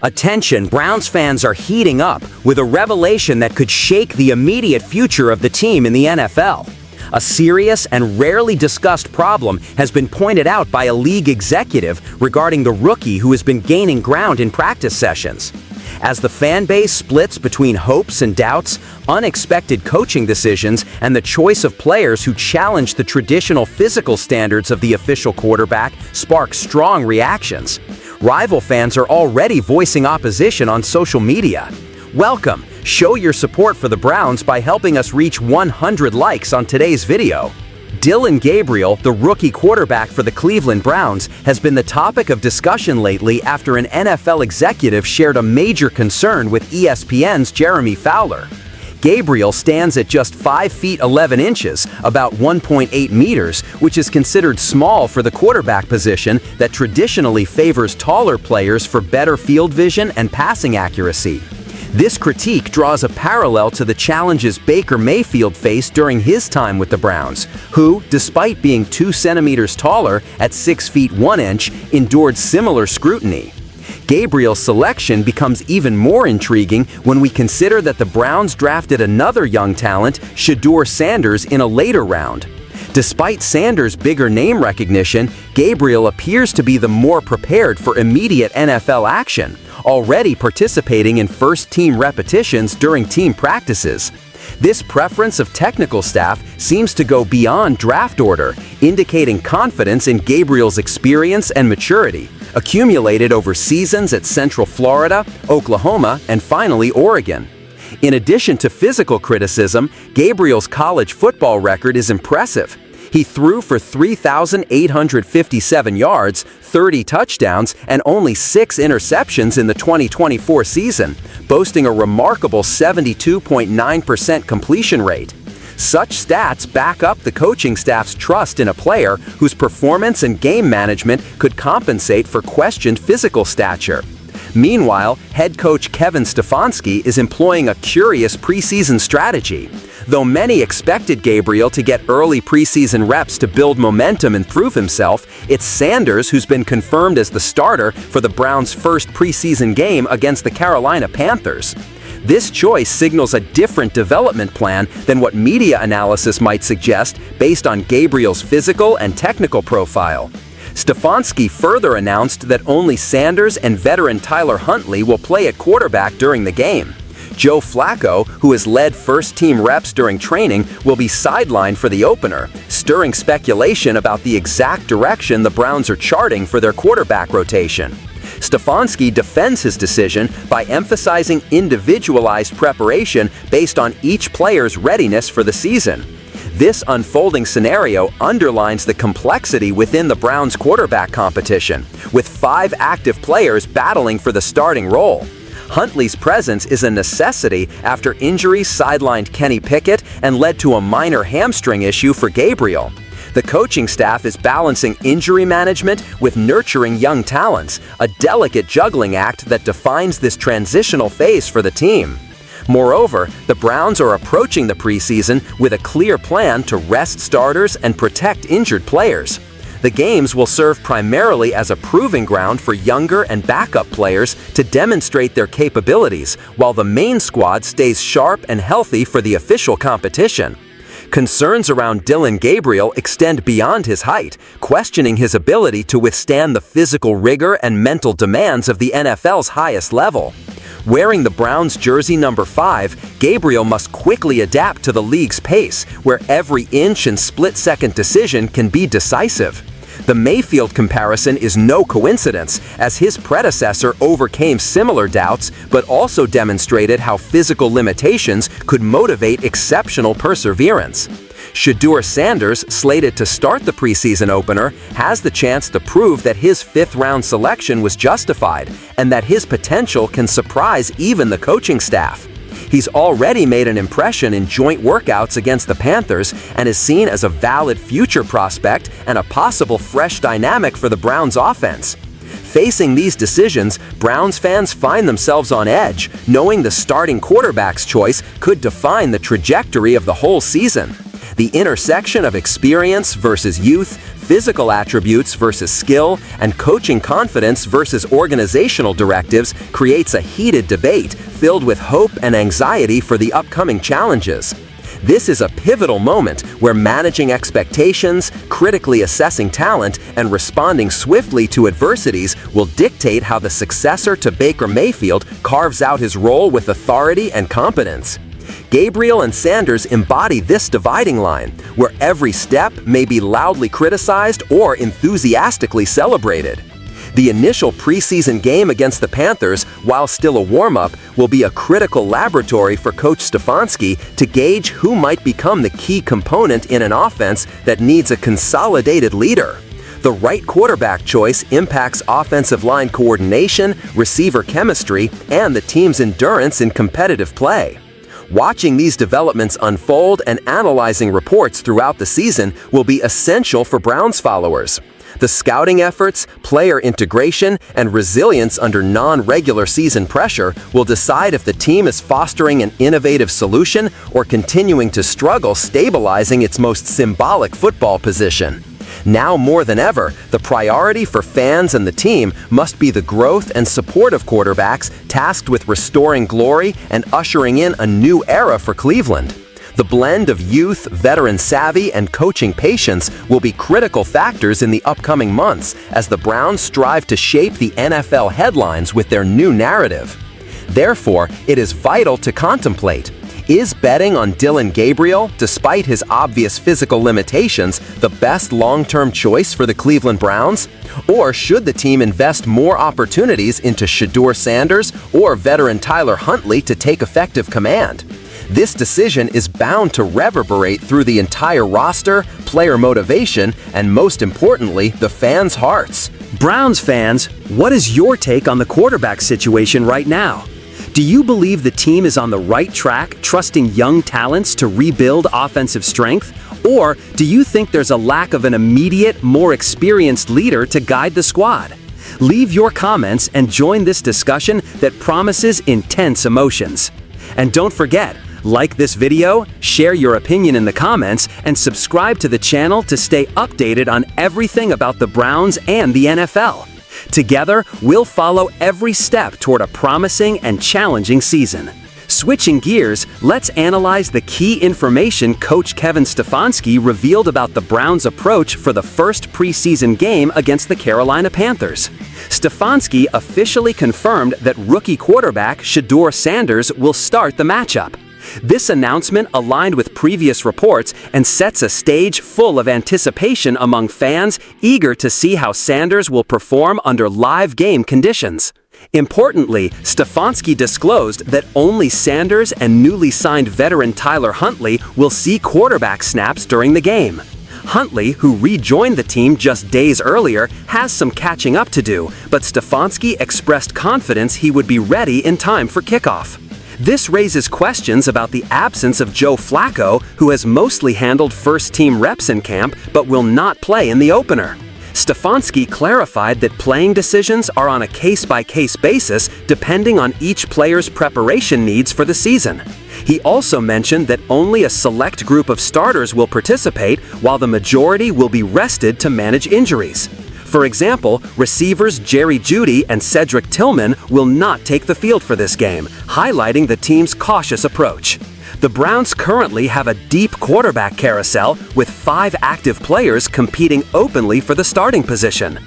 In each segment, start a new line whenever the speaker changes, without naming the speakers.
Attention, Browns fans are heating up with a revelation that could shake the immediate future of the team in the NFL. A serious and rarely discussed problem has been pointed out by a league executive regarding the rookie who has been gaining ground in practice sessions. As the fan base splits between hopes and doubts, unexpected coaching decisions, and the choice of players who challenge the traditional physical standards of the official quarterback spark strong reactions. Rival fans are already voicing opposition on social media. Welcome! Show your support for the Browns by helping us reach 100 likes on today's video. Dillon Gabriel, the rookie quarterback for the Cleveland Browns, has been the topic of discussion lately after an NFL executive shared a major concern with ESPN's Jeremy Fowler. Gabriel stands at just 5 feet 11 inches, about 1.8 meters, which is considered small for the quarterback position that traditionally favors taller players for better field vision and passing accuracy. This critique draws a parallel to the challenges Baker Mayfield faced during his time with the Browns, who, despite being 2 centimeters taller at 6 feet 1 inch, endured similar scrutiny. Gabriel's selection becomes even more intriguing when we consider that the Browns drafted another young talent, Shedeur Sanders, in a later round. Despite Sanders' bigger name recognition, Gabriel appears to be the more prepared for immediate NFL action, already participating in first-team repetitions during team practices. This preference of technical staff seems to go beyond draft order, indicating confidence in Gabriel's experience and maturity, accumulated over seasons at Central Florida, Oklahoma, and finally Oregon. In addition to physical criticism, Gabriel's college football record is impressive. He threw for 3,857 yards, 30 touchdowns, and only 6 interceptions in the 2024 season, boasting a remarkable 72.9% completion rate. Such stats back up the coaching staff's trust in a player whose performance and game management could compensate for questioned physical stature. Meanwhile, head coach Kevin Stefanski is employing a curious preseason strategy. Though many expected Gabriel to get early preseason reps to build momentum and prove himself, it's Sanders who's been confirmed as the starter for the Browns' first preseason game against the Carolina Panthers. This choice signals a different development plan than what media analysis might suggest based on Gabriel's physical and technical profile. Stefanski further announced that only Sanders and veteran Tyler Huntley will play at quarterback during the game. Joe Flacco, who has led first-team reps during training, will be sidelined for the opener, stirring speculation about the exact direction the Browns are charting for their quarterback rotation. Stefanski defends his decision by emphasizing individualized preparation based on each player's readiness for the season. This unfolding scenario underlines the complexity within the Browns' quarterback competition, with 5 active players battling for the starting role. Huntley's presence is a necessity after injuries sidelined Kenny Pickett and led to a minor hamstring issue for Gabriel. The coaching staff is balancing injury management with nurturing young talents, a delicate juggling act that defines this transitional phase for the team. Moreover, the Browns are approaching the preseason with a clear plan to rest starters and protect injured players. The games will serve primarily as a proving ground for younger and backup players to demonstrate their capabilities, while the main squad stays sharp and healthy for the official competition. Concerns around Dillon Gabriel extend beyond his height, questioning his ability to withstand the physical rigor and mental demands of the NFL's highest level. Wearing the Browns' jersey number 5, Gabriel must quickly adapt to the league's pace, where every inch and split-second decision can be decisive. The Mayfield comparison is no coincidence, as his predecessor overcame similar doubts but also demonstrated how physical limitations could motivate exceptional perseverance. Shedeur Sanders, slated to start the preseason opener, has the chance to prove that his 5th-round selection was justified and that his potential can surprise even the coaching staff. He's already made an impression in joint workouts against the Panthers and is seen as a valid future prospect and a possible fresh dynamic for the Browns' offense. Facing these decisions, Browns fans find themselves on edge, knowing the starting quarterback's choice could define the trajectory of the whole season. The intersection of experience versus youth, physical attributes versus skill, and coaching confidence versus organizational directives creates a heated debate filled with hope and anxiety for the upcoming challenges. This is a pivotal moment where managing expectations, critically assessing talent, and responding swiftly to adversities will dictate how the successor to Baker Mayfield carves out his role with authority and competence. Gabriel and Sanders embody this dividing line, where every step may be loudly criticized or enthusiastically celebrated. The initial preseason game against the Panthers, while still a warm-up, will be a critical laboratory for Coach Stefanski to gauge who might become the key component in an offense that needs a consolidated leader. The right quarterback choice impacts offensive line coordination, receiver chemistry, and the team's endurance in competitive play. Watching these developments unfold and analyzing reports throughout the season will be essential for Browns followers. The scouting efforts, player integration, and resilience under non-regular season pressure will decide if the team is fostering an innovative solution or continuing to struggle stabilizing its most symbolic football position. Now more than ever, the priority for fans and the team must be the growth and support of quarterbacks tasked with restoring glory and ushering in a new era for Cleveland. The blend of youth, veteran savvy, and coaching patience will be critical factors in the upcoming months as the Browns strive to shape the NFL headlines with their new narrative. Therefore, it is vital to contemplate: is betting on Dillon Gabriel, despite his obvious physical limitations, the best long-term choice for the Cleveland Browns? Or should the team invest more opportunities into Shedeur Sanders or veteran Tyler Huntley to take effective command? This decision is bound to reverberate through the entire roster, player motivation, and most importantly, the fans' hearts.
Browns fans, what is your take on the quarterback situation right now? Do you believe the team is on the right track, trusting young talents to rebuild offensive strength? Or do you think there's a lack of an immediate, more experienced leader to guide the squad? Leave your comments and join this discussion that promises intense emotions. And don't forget, like this video, share your opinion in the comments, and subscribe to the channel to stay updated on everything about the Browns and the NFL. Together, we'll follow every step toward a promising and challenging season. Switching gears, let's analyze the key information Coach Kevin Stefanski revealed about the Browns' approach for the first preseason game against the Carolina Panthers. Stefanski officially confirmed that rookie quarterback Shedeur Sanders will start the matchup. This announcement aligned with previous reports and sets a stage full of anticipation among fans eager to see how Sanders will perform under live game conditions. Importantly, Stefanski disclosed that only Sanders and newly signed veteran Tyler Huntley will see quarterback snaps during the game. Huntley, who rejoined the team just days earlier, has some catching up to do, but Stefanski expressed confidence he would be ready in time for kickoff. This raises questions about the absence of Joe Flacco, who has mostly handled first-team reps in camp but will not play in the opener. Stefanski clarified that playing decisions are on a case-by-case basis depending on each player's preparation needs for the season. He also mentioned that only a select group of starters will participate, while the majority will be rested to manage injuries. For example, receivers Jerry Jeudy and Cedric Tillman will not take the field for this game, highlighting the team's cautious approach. The Browns currently have a deep quarterback carousel with 5 active players competing openly for the starting position.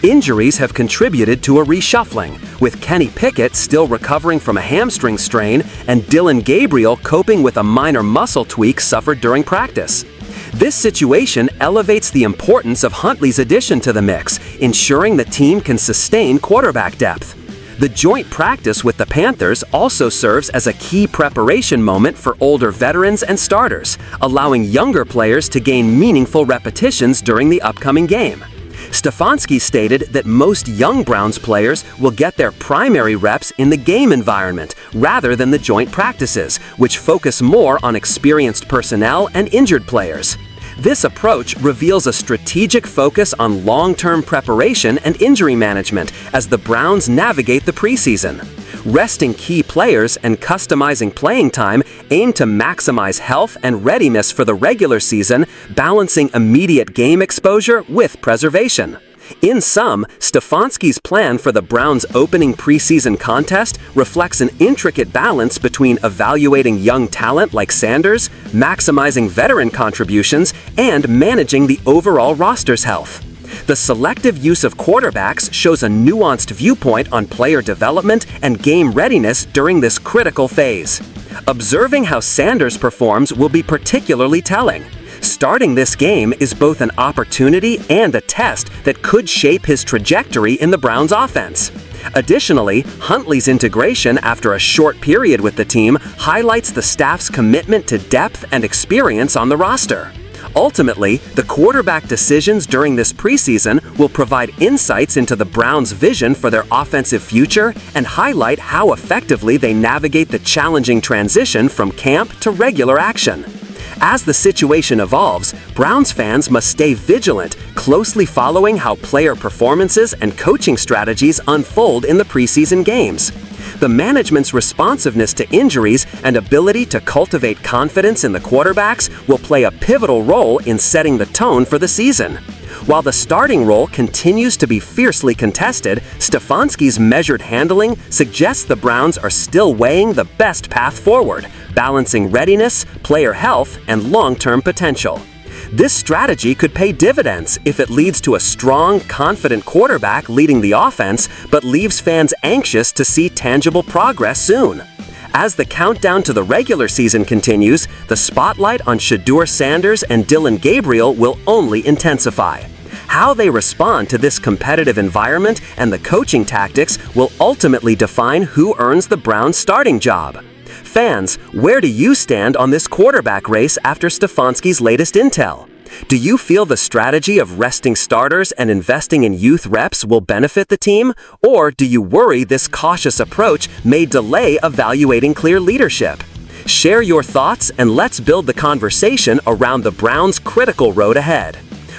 Injuries have contributed to a reshuffling, with Kenny Pickett still recovering from a hamstring strain and Dillon Gabriel coping with a minor muscle tweak suffered during practice. This situation elevates the importance of Huntley's addition to the mix, ensuring the team can sustain quarterback depth. The joint practice with the Panthers also serves as a key preparation moment for older veterans and starters, allowing younger players to gain meaningful repetitions during the upcoming game. Stefanski stated that most young Browns players will get their primary reps in the game environment rather than the joint practices, which focus more on experienced personnel and injured players. This approach reveals a strategic focus on long-term preparation and injury management as the Browns navigate the preseason. Resting key players and customizing playing time aim to maximize health and readiness for the regular season, balancing immediate game exposure with preservation. In sum, Stefanski's plan for the Browns' opening preseason contest reflects an intricate balance between evaluating young talent like Sanders, maximizing veteran contributions, and managing the overall roster's health. The selective use of quarterbacks shows a nuanced viewpoint on player development and game readiness during this critical phase. Observing how Sanders performs will be particularly telling. Starting this game is both an opportunity and a test that could shape his trajectory in the Browns' offense. Additionally, Huntley's integration after a short period with the team highlights the staff's commitment to depth and experience on the roster. Ultimately, the quarterback decisions during this preseason will provide insights into the Browns' vision for their offensive future and highlight how effectively they navigate the challenging transition from camp to regular action. As the situation evolves, Browns fans must stay vigilant, closely following how player performances and coaching strategies unfold in the preseason games. The management's responsiveness to injuries and ability to cultivate confidence in the quarterbacks will play a pivotal role in setting the tone for the season. While the starting role continues to be fiercely contested, Stefanski's measured handling suggests the Browns are still weighing the best path forward, balancing readiness, player health, and long-term potential. This strategy could pay dividends if it leads to a strong, confident quarterback leading the offense, but leaves fans anxious to see tangible progress soon. As the countdown to the regular season continues, the spotlight on Shedeur Sanders and Dillon Gabriel will only intensify. How they respond to this competitive environment and the coaching tactics will ultimately define who earns the Browns' starting job. Fans, where do you stand on this quarterback race after Stefanski's latest intel? Do you feel the strategy of resting starters and investing in youth reps will benefit the team? Or do you worry this cautious approach may delay evaluating clear leadership? Share your thoughts and let's build the conversation around the Browns' critical road ahead.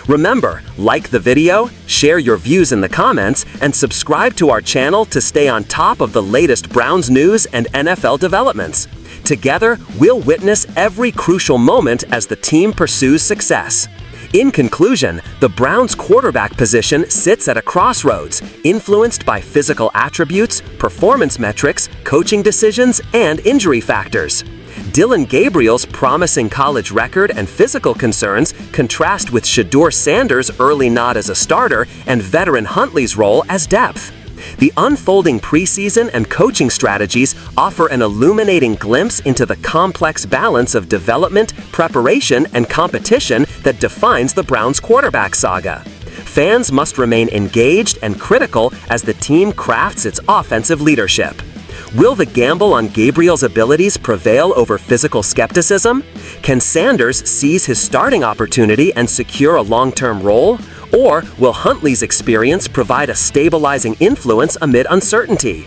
Remember, like the video, share your views in the comments, and subscribe to our channel to stay on top of the latest Browns news and NFL developments. Together, we'll witness every crucial moment as the team pursues success. In conclusion, the Browns' quarterback position sits at a crossroads, influenced by physical attributes, performance metrics, coaching decisions, and injury factors. Dillon Gabriel's promising college record and physical concerns contrast with Shedeur Sanders' early nod as a starter and veteran Huntley's role as depth. The unfolding preseason and coaching strategies offer an illuminating glimpse into the complex balance of development, preparation, and competition that defines the Browns' quarterback saga. Fans must remain engaged and critical as the team crafts its offensive leadership. Will the gamble on Gabriel's abilities prevail over physical skepticism? Can Sanders seize his starting opportunity and secure a long-term role? Or will Huntley's experience provide a stabilizing influence amid uncertainty?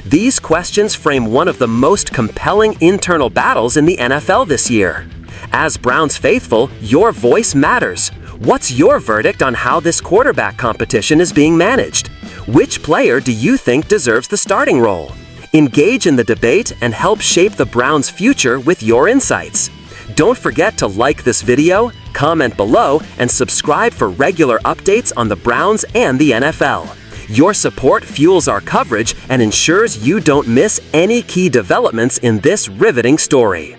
These questions frame one of the most compelling internal battles in the NFL this year. As Browns faithful, your voice matters. What's your verdict on how this quarterback competition is being managed? Which player do you think deserves the starting role? Engage in the debate and help shape the Browns' future with your insights. Don't forget to like this video, comment below, and subscribe for regular updates on the Browns and the NFL. Your support fuels our coverage and ensures you don't miss any key developments in this riveting story.